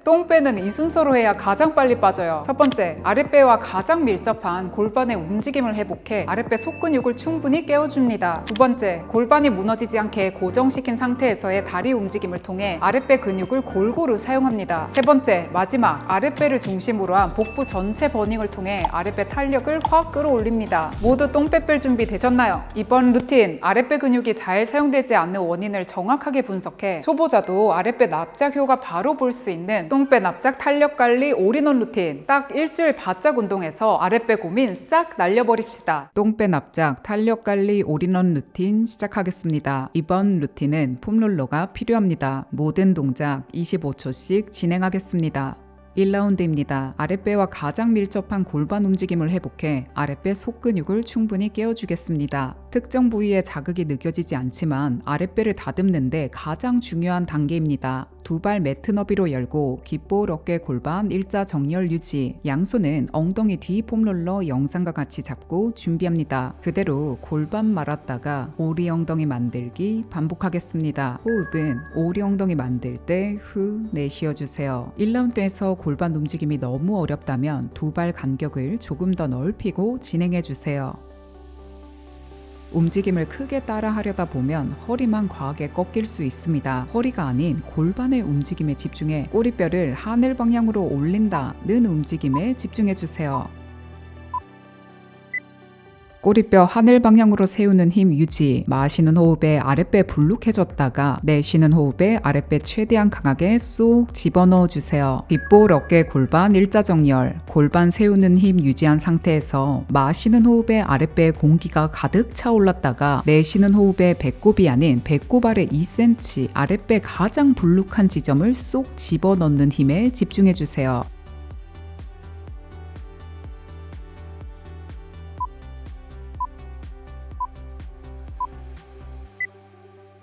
똥 빼는 이 순서로 해야 가장 빨리 빠져요. 첫 번째, 아랫배와 가장 밀접한 골반의 움직임을 회복해 아랫배 속근육을 충분히 깨워줍니다. 두 번째, 골반이 무너지지 않게 고정시킨 상태에서의 다리 움직임을 통해 아랫배 근육을 골고루 사용합니다. 세 번째, 마지막, 아랫배를 중심으로 한 복부 전체 버닝을 통해 아랫배 탄력을 확 끌어올립니다. 모두 똥배 뺄 준비 되셨나요? 이번 루틴, 아랫배 근육이 잘 사용되지 않는 원인을 정확하게 분석해 초보자도 아랫배 납작 효과 바로 볼 수 있는 똥배 납작 탄력 관리 올인원 루틴, 딱 일주일 바짝 운동해서 아랫배 고민 싹 날려버립시다. 똥배 납작 탄력 관리 올인원 루틴 시작하겠습니다. 이번 루틴은 폼롤러가 필요합니다. 모든 동작 25초씩 진행하겠습니다. 1라운드입니다. 아랫배와 가장 밀접한 골반 움직임을 회복해 아랫배 속근육을 충분히 깨워주겠습니다. 특정 부위에 자극이 느껴지지 않지만 아랫배를 다듬는데 가장 중요한 단계입니다. 두 발 매트 너비로 열고 귓볼 어깨 골반 일자 정렬 유지. 양손은 엉덩이 뒤 폼롤러 영상과 같이 잡고 준비합니다. 그대로 골반 말았다가 오리 엉덩이 만들기 반복하겠습니다. 호흡은 오리 엉덩이 만들 때 후 내쉬어주세요. 1라운드에서 골반 움직임이 너무 어렵다면 두 발 간격을 조금 더 넓히고 진행해주세요. 움직임을 크게 따라 하려다 보면 허리만 과하게 꺾일 수 있습니다. 허리가 아닌 골반의 움직임에 집중해 꼬리뼈를 하늘 방향으로 올린다는 움직임에 집중해주세요. 꼬리뼈 하늘 방향으로 세우는 힘 유지. 마시는 호흡에 아랫배 불룩해졌다가 내쉬는 호흡에 아랫배 최대한 강하게 쏙 집어넣어 주세요. 귓볼 어깨 골반 일자정렬. 골반 세우는 힘 유지한 상태에서 마시는 호흡에 아랫배에 공기가 가득 차올랐다가 내쉬는 호흡에 배꼽이 아닌 배꼽 아래 2cm 아랫배 가장 불룩한 지점을 쏙 집어넣는 힘에 집중해 주세요.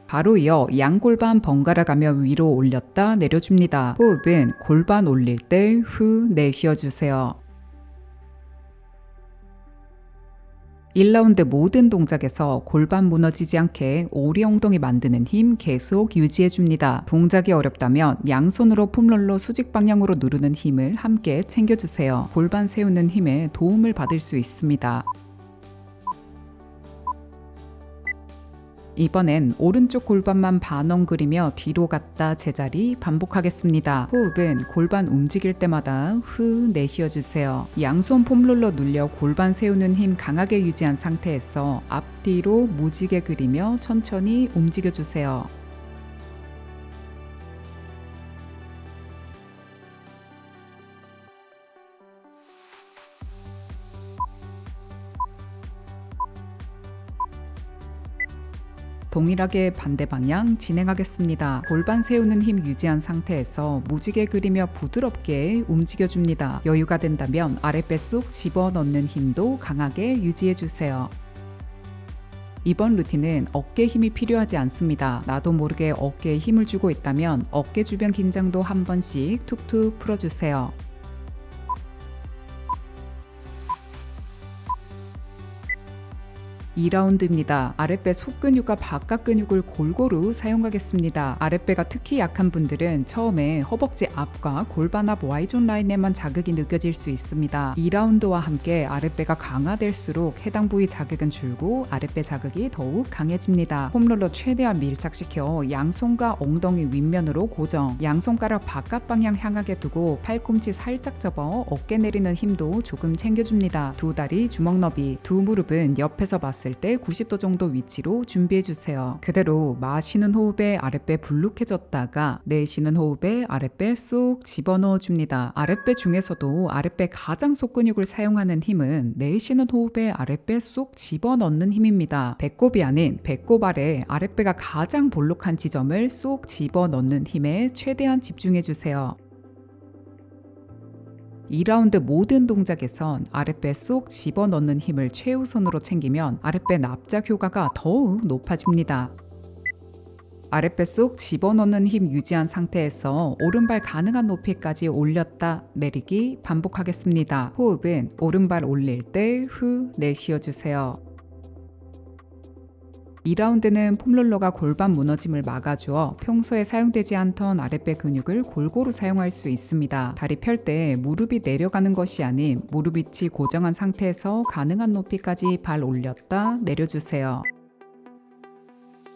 바로 이어 양골반 번갈아 가며 위로 올렸다 내려줍니다. 호흡은 골반 올릴 때 후 내쉬어주세요. 1라운드 모든 동작에서 골반 무너지지 않게 오리 엉덩이 만드는 힘 계속 유지해줍니다. 동작이 어렵다면 양손으로 폼롤러 수직 방향으로 누르는 힘을 함께 챙겨주세요. 골반 세우는 힘에 도움을 받을 수 있습니다. 이번엔 오른쪽 골반만 반엉그리며 뒤로 갔다 제자리 반복하겠습니다. 호흡은 골반 움직일 때마다 후 내쉬어주세요. 양손 폼롤러 눌려 골반 세우는 힘 강하게 유지한 상태에서 앞뒤로 무지개 그리며 천천히 움직여주세요. 동일하게 반대 방향 진행하겠습니다. 골반 세우는 힘 유지한 상태에서 무지개 그리며 부드럽게 움직여줍니다. 여유가 된다면 아랫배 쏙 집어넣는 힘도 강하게 유지해주세요. 이번 루틴은 어깨 힘이 필요하지 않습니다. 나도 모르게 어깨에 힘을 주고 있다면 어깨 주변 긴장도 한 번씩 툭툭 풀어주세요. 2라운드입니다. 아랫배 속근육과 바깥 근육을 골고루 사용하겠습니다. 아랫배가 특히 약한 분들은 처음에 허벅지 앞과 골반 앞 Y존 라인에만 자극이 느껴질 수 있습니다. 2라운드와 함께 아랫배가 강화될수록 해당 부위 자극은 줄고 아랫배 자극이 더욱 강해집니다. 폼롤러 최대한 밀착시켜 양손과 엉덩이 윗면으로 고정, 양손가락 바깥 방향 향하게 두고 팔꿈치 살짝 접어 어깨 내리는 힘도 조금 챙겨줍니다. 두 다리 주먹 너비, 두 무릎은 옆에서 봤을 때 90도 정도 위치로 준비해주세요. 그대로 마시는 호흡에 아랫배 불룩해졌다가 내쉬는 호흡에 아랫배 쏙 집어넣어줍니다. 아랫배 중에서도 아랫배 가장 속근육을 사용하는 힘은 내쉬는 호흡에 아랫배 쏙 집어넣는 힘입니다. 배꼽이 아닌 배꼽 아래 아랫배가 가장 볼록한 지점을 쏙 집어넣는 힘에 최대한 집중해주세요. 2라운드 모든 동작에선 아랫배 쏙 집어넣는 힘을 최우선으로 챙기면 아랫배 납작 효과가 더욱 높아집니다. 아랫배 쏙 집어넣는 힘 유지한 상태에서 오른발 가능한 높이까지 올렸다 내리기 반복하겠습니다. 호흡은 오른발 올릴 때 후 내쉬어주세요. 2라운드는 폼롤러가 골반 무너짐을 막아주어 평소에 사용되지 않던 아랫배 근육을 골고루 사용할 수 있습니다. 다리 펼 때 무릎이 내려가는 것이 아닌 무릎 위치 고정한 상태에서 가능한 높이까지 발 올렸다 내려주세요.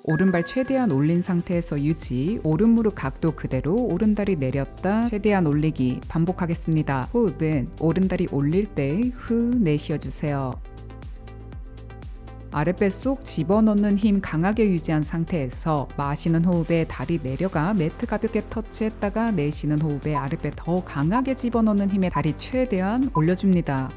오른발 최대한 올린 상태에서 유지, 오른 무릎 각도 그대로 오른다리 내렸다 최대한 올리기 반복하겠습니다. 호흡은 오른다리 올릴 때 후 내쉬어주세요. 아랫배 쏙 집어넣는 힘 강하게 유지한 상태에서 마시는 호흡에 다리 내려가 매트 가볍게 터치했다가 내쉬는 호흡에 아랫배 더 강하게 집어넣는 힘에 다리 최대한 올려줍니다.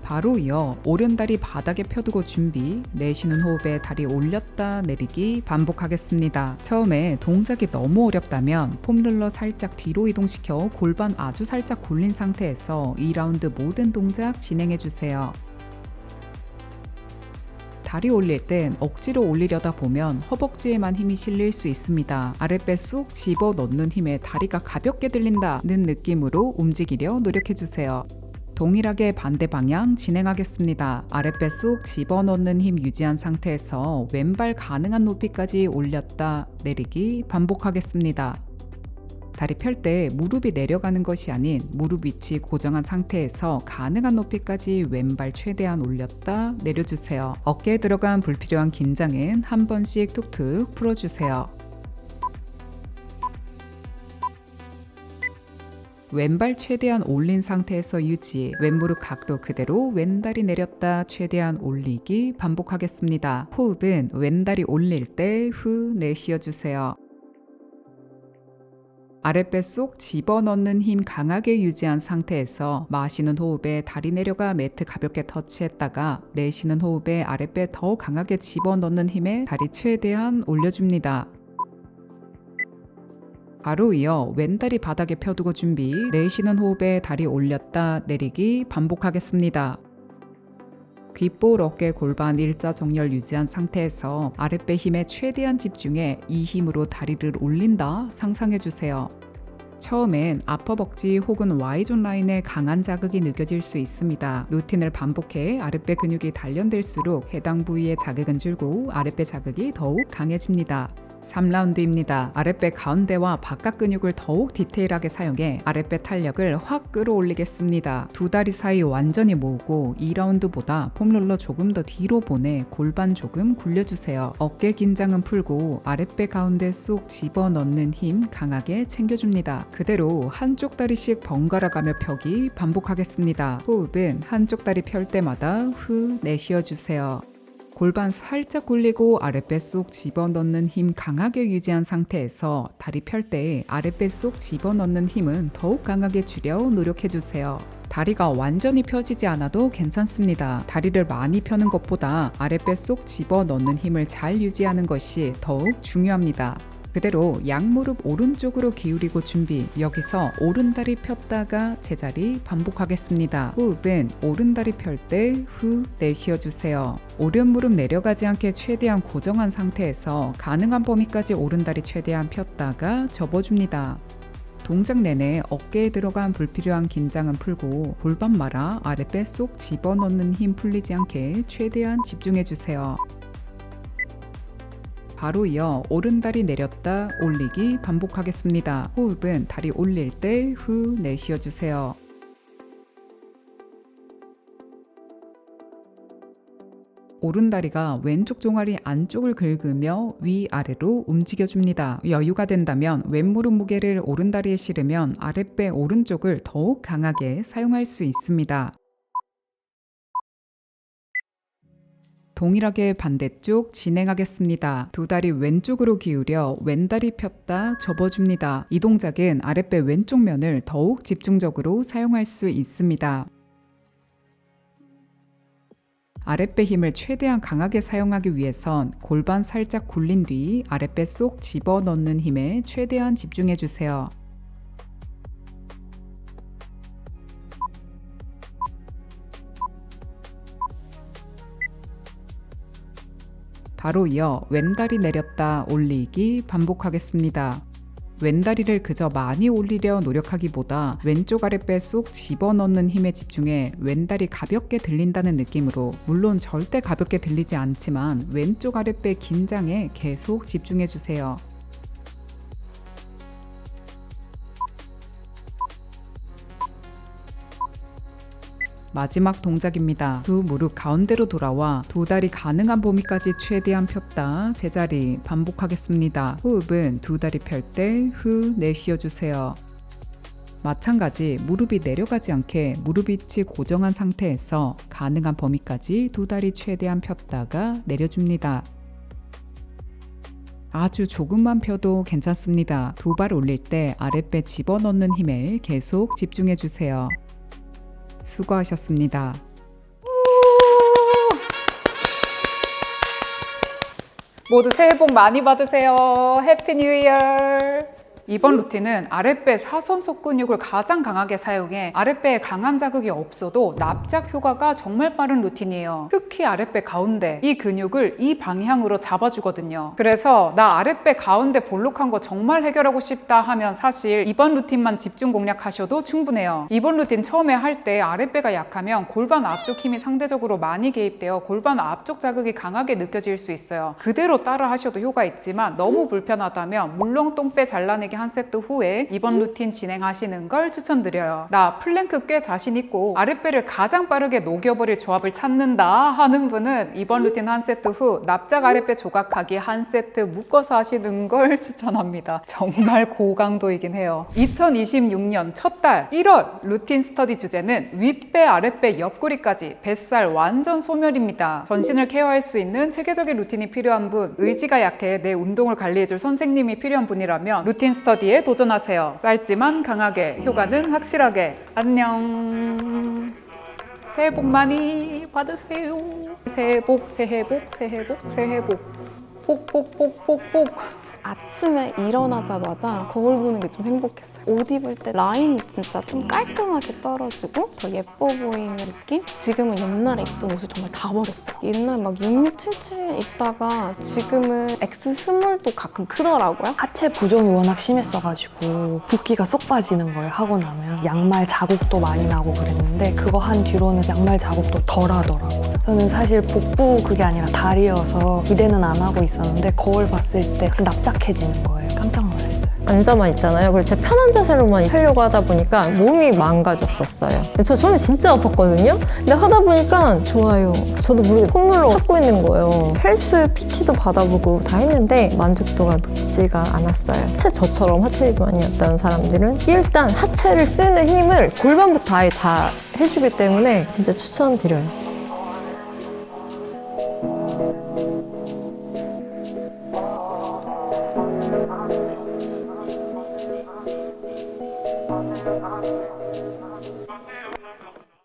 바로 이어 오른다리 바닥에 펴두고 준비, 내쉬는 호흡에 다리 올렸다 내리기 반복하겠습니다. 처음에 동작이 너무 어렵다면 폼롤러 살짝 뒤로 이동시켜 골반 아주 살짝 굴린 상태에서 2라운드 모든 동작 진행해주세요. 다리 올릴 땐 억지로 올리려다 보면 허벅지에만 힘이 실릴 수 있습니다. 아랫배 쏙 집어넣는 힘에 다리가 가볍게 들린다는 느낌으로 움직이려 노력해주세요. 동일하게 반대 방향 진행하겠습니다. 아랫배 쏙 집어넣는 힘 유지한 상태에서 왼발 가능한 높이까지 올렸다 내리기 반복하겠습니다. 다리 펼 때 무릎이 내려가는 것이 아닌 무릎 위치 고정한 상태에서 가능한 높이까지 왼발 최대한 올렸다 내려주세요. 어깨에 들어간 불필요한 긴장은 한 번씩 툭툭 풀어주세요. 왼발 최대한 올린 상태에서 유지, 왼무릎 각도 그대로 왼다리 내렸다 최대한 올리기 반복하겠습니다. 호흡은 왼다리 올릴 때 후 내쉬어주세요. 아랫배 쏙 집어넣는 힘 강하게 유지한 상태에서 마시는 호흡에 다리 내려가 매트 가볍게 터치했다가 내쉬는 호흡에 아랫배 더 강하게 집어넣는 힘에 다리 최대한 올려줍니다. 바로 이어 왼다리 바닥에 펴두고 준비, 내쉬는 호흡에 다리 올렸다 내리기 반복하겠습니다. 귓볼, 어깨, 골반 일자 정렬 유지한 상태에서 아랫배 힘에 최대한 집중해 이 힘으로 다리를 올린다 상상해주세요. 처음엔 아퍼벅지 혹은 Y존 라인에 강한 자극이 느껴질 수 있습니다. 루틴을 반복해 아랫배 근육이 단련될수록 해당 부위의 자극은 줄고 아랫배 자극이 더욱 강해집니다. 3라운드입니다. 아랫배 가운데와 바깥 근육을 더욱 디테일하게 사용해 아랫배 탄력을 확 끌어올리겠습니다. 두 다리 사이 완전히 모으고 2라운드보다 폼롤러 조금 더 뒤로 보내 골반 조금 굴려주세요. 어깨 긴장은 풀고 아랫배 가운데 쏙 집어넣는 힘 강하게 챙겨줍니다. 그대로 한쪽 다리씩 번갈아 가며 펴기 반복하겠습니다. 호흡은 한쪽 다리 펼 때마다 후 내쉬어주세요. 골반 살짝 굴리고 아랫배 쏙 집어넣는 힘 강하게 유지한 상태에서 다리 펼 때 아랫배 쏙 집어넣는 힘은 더욱 강하게 줄여 노력해주세요. 다리가 완전히 펴지지 않아도 괜찮습니다. 다리를 많이 펴는 것보다 아랫배 쏙 집어넣는 힘을 잘 유지하는 것이 더욱 중요합니다. 그대로 양무릎 오른쪽으로 기울이고 준비, 여기서 오른다리 폈다가 제자리 반복하겠습니다. 호흡은 오른다리 펼 때 후 내쉬어주세요. 오른무릎 내려가지 않게 최대한 고정한 상태에서 가능한 범위까지 오른다리 최대한 폈다가 접어줍니다. 동작 내내 어깨에 들어간 불필요한 긴장은 풀고 골반 말아 아랫배 쏙 집어넣는 힘 풀리지 않게 최대한 집중해주세요. 바로 이어 오른다리 내렸다 올리기 반복하겠습니다. 호흡은 다리 올릴 때 후 내쉬어주세요. 오른다리가 왼쪽 종아리 안쪽을 긁으며 위아래로 움직여줍니다. 여유가 된다면 왼무릎 무게를 오른다리에 실으면 아랫배 오른쪽을 더욱 강하게 사용할 수 있습니다. 동일하게 반대쪽 진행하겠습니다. 두 다리 왼쪽으로 기울여 왼다리 폈다 접어줍니다. 이 동작은 아랫배 왼쪽 면을 더욱 집중적으로 사용할 수 있습니다. 아랫배 힘을 최대한 강하게 사용하기 위해선 골반 살짝 굴린 뒤 아랫배 쏙 집어넣는 힘에 최대한 집중해주세요. 바로 이어 왼다리 내렸다 올리기 반복하겠습니다. 왼다리를 그저 많이 올리려 노력하기보다 왼쪽 아랫배 쏙 집어넣는 힘에 집중해 왼다리 가볍게 들린다는 느낌으로, 물론 절대 가볍게 들리지 않지만 왼쪽 아랫배 긴장에 계속 집중해주세요. 마지막 동작입니다. 두 무릎 가운데로 돌아와 두 다리 가능한 범위까지 최대한 폈다 제자리 반복하겠습니다. 호흡은 두 다리 펼 때 후 내쉬어주세요. 마찬가지 무릎이 내려가지 않게 무릎 위치 고정한 상태에서 가능한 범위까지 두 다리 최대한 폈다가 내려줍니다. 아주 조금만 펴도 괜찮습니다. 두 발 올릴 때 아랫배 집어넣는 힘에 계속 집중해주세요. 수고하셨습니다. 모두 새해 복 많이 받으세요. 해피 뉴 이어. 이번 루틴은 아랫배 사선속 근육을 가장 강하게 사용해 아랫배에 강한 자극이 없어도 납작 효과가 정말 빠른 루틴이에요. 특히 아랫배 가운데, 이 근육을 이 방향으로 잡아주거든요. 그래서 나 아랫배 가운데 볼록한 거 정말 해결하고 싶다 하면 사실 이번 루틴만 집중 공략하셔도 충분해요. 이번 루틴 처음에 할 때 아랫배가 약하면 골반 앞쪽 힘이 상대적으로 많이 개입되어 골반 앞쪽 자극이 강하게 느껴질 수 있어요. 그대로 따라 하셔도 효과 있지만 너무 불편하다면 물렁똥배 잘라내기 한 세트 후에 이번 루틴 진행하시는 걸 추천드려요. 나 플랭크 꽤 자신 있고 아랫배를 가장 빠르게 녹여버릴 조합을 찾는다 하는 분은 이번 루틴 한 세트 후 납작 아랫배 조각하기 한 세트 묶어서 하시는 걸 추천합니다. 정말 고강도이긴 해요. 2026년 첫 달 1월 루틴 스터디 주제는 윗배, 아랫배, 옆구리까지 뱃살 완전 소멸입니다. 전신을 케어할 수 있는 체계적인 루틴이 필요한 분, 의지가 약해 내 운동을 관리해줄 선생님이 필요한 분이라면 루틴 스터디에 도전하세요. 짧지만 강하게, 효과는 확실하게. 안녕. 새해 복 많이 받으세요. 새해 복, 새해 복, 새해 복, 새해 복. 복복복복복. 아침에 일어나자마자 거울 보는 게 좀 행복했어요. 옷 입을 때 라인이 진짜 좀 깔끔하게 떨어지고 더 예뻐 보이는 느낌? 지금은 옛날에 입던 옷을 정말 다 버렸어요. 옛날 막 66, 77 입다가 지금은 X 스몰도 가끔 크더라고요. 하체 부종이 워낙 심했어가지고 붓기가 쏙 빠지는 거예요. 하고 나면 양말 자국도 많이 나고 그랬는데 그거 한 뒤로는 양말 자국도 덜 하더라고요. 저는 사실 복부 그게 아니라 다리여서 기대는 안 하고 있었는데 거울 봤을 때 납작해지는 거예요. 깜짝 놀랐어요. 앉아만 있잖아요. 그래서 제가 편한 자세로만 하려고 하다 보니까 몸이 망가졌었어요. 저 처음에 진짜 아팠거든요. 근데 하다 보니까 좋아요. 저도 모르게 콧물로 찾고 있는 거예요. 헬스 PT도 받아보고 다 했는데 만족도가 높지가 않았어요. 하체 저처럼 하체 비만이었던 사람들은 일단 하체를 쓰는 힘을 골반부터 아예 다 해주기 때문에 진짜 추천드려요.